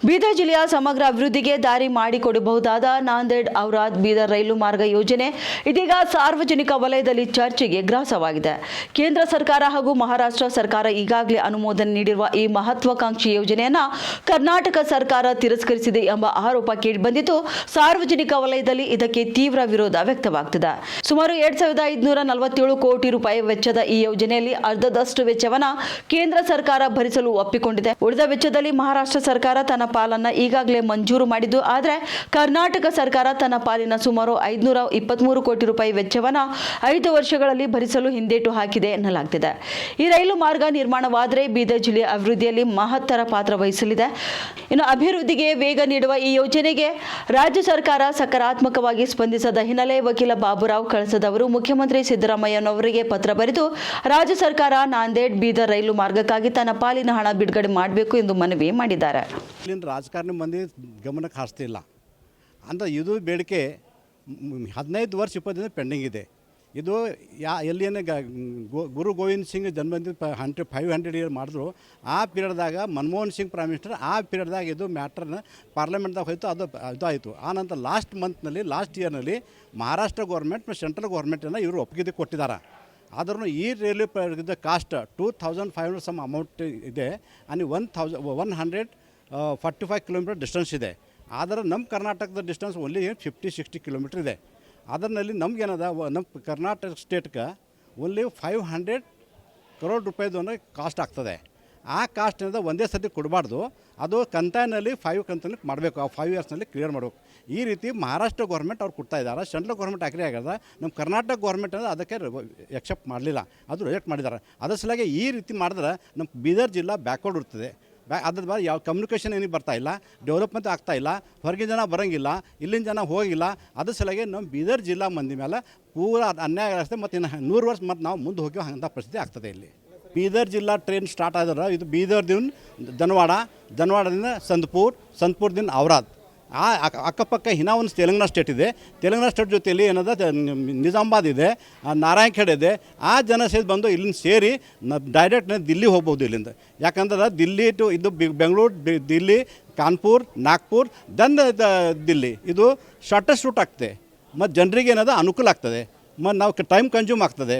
ಬೀದರ್ ಜಿಲ್ಲೆಯ ಸಮಗ್ರ ಅಭಿವೃದ್ಧಿಗೆ ದಾರಿ ಮಾಡಿಕೊಡಬಹುದಾದ ನಾಂದೇಡ್ ಔರಾದ್ ಬೀದರ್ ರೈಲು ಮಾರ್ಗ ಯೋಜನೆ ಇದೀಗ ಸಾರ್ವಜನಿಕ ವಲಯದಲ್ಲಿ ಚರ್ಚೆಗೆ ಗ್ರಾಸವಾಗಿದೆ. ಕೇಂದ್ರ ಸರ್ಕಾರ ಹಾಗೂ ಮಹಾರಾಷ್ಟ್ರ ಸರ್ಕಾರ ಈಗಾಗಲೇ ಅನುಮೋದನೆ ನೀಡಿರುವ ಈ ಮಹತ್ವಾಕಾಂಕ್ಷಿ ಯೋಜನೆಯನ್ನು ಕರ್ನಾಟಕ ಸರ್ಕಾರ ತಿರಸ್ಕರಿಸಿದೆ ಎಂಬ ಆರೋಪ ಕೇಳಿಬಂದಿದ್ದು, ಸಾರ್ವಜನಿಕ ವಲಯದಲ್ಲಿ ಇದಕ್ಕೆ ತೀವ್ರ ವಿರೋಧ ವ್ಯಕ್ತವಾಗುತ್ತಿದೆ. ಸುಮಾರು 2,547 ಕೋಟಿ ರೂಪಾಯಿ ವೆಚ್ಚದ ಈ ಯೋಜನೆಯಲ್ಲಿ ಅರ್ಧದಷ್ಟು ವೆಚ್ಚವನ್ನು ಕೇಂದ್ರ ಸರ್ಕಾರ ಭರಿಸಲು ಒಪ್ಪಿಕೊಂಡಿದೆ. ಉಳಿದ ವೆಚ್ಚದಲ್ಲಿ ಮಹಾರಾಷ್ಟ್ರ ಸರ್ಕಾರ ತನ್ನ ಪಾಲನ್ನ ಈಗಾಗಲೇ ಮಂಜೂರು ಮಾಡಿದ್ದು, ಆದರೆ ಕರ್ನಾಟಕ ಸರ್ಕಾರ ತನ್ನ ಪಾಲಿನ ಸುಮಾರು 523 ಕೋಟಿ ರೂಪಾಯಿ ವೆಚ್ಚವನ್ನು 5 ವರ್ಷಗಳಲ್ಲಿ ಭರಿಸಲು ಹಿಂದೇಟು ಹಾಕಿದೆ ಎನ್ನಲಾಗುತ್ತಿದೆ. ಈ ರೈಲು ಮಾರ್ಗ ನಿರ್ಮಾಣವಾದರೆ ಬೀದರ್ ಜಿಲ್ಲೆಯ ಅಭಿವೃದ್ಧಿಯಲ್ಲಿ ಮಹತ್ತರ ಪಾತ್ರ ವಹಿಸಲಿದೆ. ಇನ್ನು ಅಭಿವೃದ್ಧಿಗೆ ವೇಗ ನೀಡುವ ಈ ಯೋಜನೆಗೆ ರಾಜ್ಯ ಸರ್ಕಾರ ಸಕಾರಾತ್ಮಕವಾಗಿ ಸ್ಪಂದಿಸದ ಹಿನ್ನೆಲೆ ವಕೀಲ ಬಾಬುರಾವ್ ಕಳಸದವರು ಮುಖ್ಯಮಂತ್ರಿ ಸಿದ್ದರಾಮಯ್ಯನವರಿಗೆ ಪತ್ರ ಬರೆದು ರಾಜ್ಯ ಸರ್ಕಾರ ನಾಂದೇಡ್ ಬೀದರ್ ರೈಲು ಮಾರ್ಗಕ್ಕಾಗಿ ತನ್ನ ಪಾಲಿನ ಹಣ ಬಿಡುಗಡೆ ಮಾಡಬೇಕು ಎಂದು ಮನವಿ ಮಾಡಿದ್ದಾರೆ. ಇಲ್ಲಿನ ರಾಜಕಾರಣ ಮಂದಿ ಗಮನಕ್ಕೆ ಹಾಸ್ತಿಲ್ಲ ಅಂತ ಇದು ಬೇಡಿಕೆ 15 ವರ್ಷ 20 ದಿನ ಪೆಂಡಿಂಗ್ ಇದೆ. ಇದು ಎಲ್ಲಿಯೇ ಗುರು ಗೋವಿಂದ್ ಸಿಂಗ್ ಜನ್ಮದಿನ 500 ಇಯರ್ ಮಾಡಿದ್ರು. ಆ ಪೀರಿಯಡ್ದಾಗ ಮನಮೋಹನ್ ಸಿಂಗ್ ಪ್ರೈಮ್ ಮಿನಿಸ್ಟರ್ ಆ ಪೀರಿಯಡ್ದಾಗ ಇದು ಮ್ಯಾಟ್ರನ್ನ ಪಾರ್ಲಿಮೆಂಟ್ದಾಗ ಹೋಯ್ತು. ಅದು ಆಯಿತು. ಆನಂತರ ಲಾಸ್ಟ್ ಇಯರ್ನಲ್ಲಿ ಮಹಾರಾಷ್ಟ್ರ ಗೌರ್ಮೆಂಟ್ ಮತ್ತು ಸೆಂಟ್ರಲ್ ಗೌರ್ಮೆಂಟನ್ನು ಇವರು ಒಪ್ಪಿಗೆ ಕೊಟ್ಟಿದ್ದಾರೆ. ಆದ್ರೂ ಈ ರೈಲ್ವೆ ಕಾಸ್ಟ್ 2,500 ಸಮ್ ಅಮೌಂಟ್ ಇದೆ. ಅಲ್ಲಿ 145 ಕಿಲೋಮೀಟರ್ ಡಿಸ್ಟೆನ್ಸ್ ಇದೆ. ಆದರೆ ನಮ್ಮ ಕರ್ನಾಟಕದ ಡಿಸ್ಟೆನ್ಸ್ ಓನ್ಲಿ 50-60 ಕಿಲೋಮೀಟ್ರ್ ಇದೆ. ಅದರಲ್ಲಿ ನಮಗೇನದ ನಮ್ಮ ಕರ್ನಾಟಕ ಸ್ಟೇಟ್ಗೆ ಓನ್ಲಿ 500 crore ರೂಪಾಯಿದು ಕಾಸ್ಟ್ ಆಗ್ತದೆ. ಆ ಕಾಸ್ಟ್ ಏನದ ಒಂದೇ ಸತಿ ಕೊಡಬಾರ್ದು, ಅದು ಕಂತೈನಲ್ಲಿ 5 ಕಂತಲ್ಲಿ ಮಾಡಬೇಕು. ಆ 5 ಇಯರ್ಸ್ನಲ್ಲಿ ಕ್ಲಿಯರ್ ಮಾಡಬೇಕು. ಈ ರೀತಿ ಮಹಾರಾಷ್ಟ್ರ ಗೌರ್ಮೆಂಟ್ ಅವ್ರು ಕೊಡ್ತಾ ಇದ್ದಾರೆ. ಸೆಂಟ್ರಲ್ ಗೌರ್ಮೆಂಟ್ ಅಗ್ರಿ ಆಗ್ಯದ. ನಮ್ಮ ಕರ್ನಾಟಕ ಗೌರ್ಮೆಂಟ್ ಅದಕ್ಕೆ ಎಕ್ಸೆಪ್ಟ್ ಮಾಡಲಿಲ್ಲ, ಅದು ರಿಜೆಕ್ಟ್ ಮಾಡಿದ್ದಾರೆ. ಅದರ ಸಲುವಾಗಿ ಈ ರೀತಿ ಮಾಡಿದ್ರೆ ನಮ್ಮ ಬೀದರ್ ಜಿಲ್ಲಾ ಬ್ಯಾಕ್ವರ್ಡ್ ಇರ್ತದೆ. ಅದ್ರ ಬಾರಿ ಯಾವ ಕಮ್ಯುನಿಕೇಷನ್ ಏನಿಗೆ ಬರ್ತಾ ಇಲ್ಲ, ಡೆವಲಪ್ಮೆಂಟ್ ಆಗ್ತಾ ಇಲ್ಲ, ಹೊರಗಿನ ಜನ ಬರೋಂಗಿಲ್ಲ, ಇಲ್ಲಿನ ಜನ ಹೋಗಿಲ್ಲ. ಅದ್ರ ಸಲುವಾಗಿ ನಮ್ಮ ಬೀದರ್ ಜಿಲ್ಲಾ ಮಂದಿ ಮೇಲೆ ಪೂರ ಅನ್ಯಾಯ ಆಗ್ತದೆ. ಮತ್ತು ಇನ್ನು 100 ವರ್ಷ ಮತ್ತು ನಾವು ಮುಂದೆ ಹೋಗಿ ಅಂಥ ಪರಿಸ್ಥಿತಿ ಆಗ್ತದೆ. ಇಲ್ಲಿ ಬೀದರ್ ಜಿಲ್ಲಾ ಟ್ರೈನ್ ಸ್ಟಾರ್ಟ್ ಆದ್ರೆ ಇದು ಬೀದರ್ದಿಂದ ಜನವಾಡದಿಂದ ಸಂತಪುರದಿಂದ ಔರಾದ್, ಆ ಅಕ್ಕಪಕ್ಕ ಇನ್ನೂ ಒಂದು ತೆಲಂಗಾಣ ಸ್ಟೇಟ್ ಇದೆ. ತೆಲಂಗಾಣ ಸ್ಟೇಟ್ ಜೊತೆಯಲ್ಲಿ ಏನದ ನಿಜಾಮಾಬಾದ್ ಇದೆ, ನಾರಾಯಣಖೇಡ್ ಇದೆ. ಆ ಜನ ಸೇರಿ ಬಂದು ಇಲ್ಲಿಂದ ಸೇರಿ ಡೈರೆಕ್ಟ್ ದಿಲ್ಲಿ ಹೋಗ್ಬೋದು ಇಲ್ಲಿಂದ. ಯಾಕಂದ್ರೆ ದಿಲ್ಲಿ ಟು ಇದು ಬೆಂಗಳೂರು, ದಿಲ್ಲಿ, ಕಾನ್ಪುರ್, ನಾಗ್ಪುರ್, ದೆನ್ ದಿಲ್ಲಿ ಇದು ಶಾರ್ಟೆಸ್ಟ್ ರೂಟ್ ಆಗ್ತದೆ. ಮತ್ತು ಜನರಿಗೆ ಏನದ ಅನುಕೂಲ ಆಗ್ತದೆ. ಮತ್ತು ನಾವು ಟೈಮ್ ಕನ್ಸ್ಯೂಮ್ ಆಗ್ತದೆ.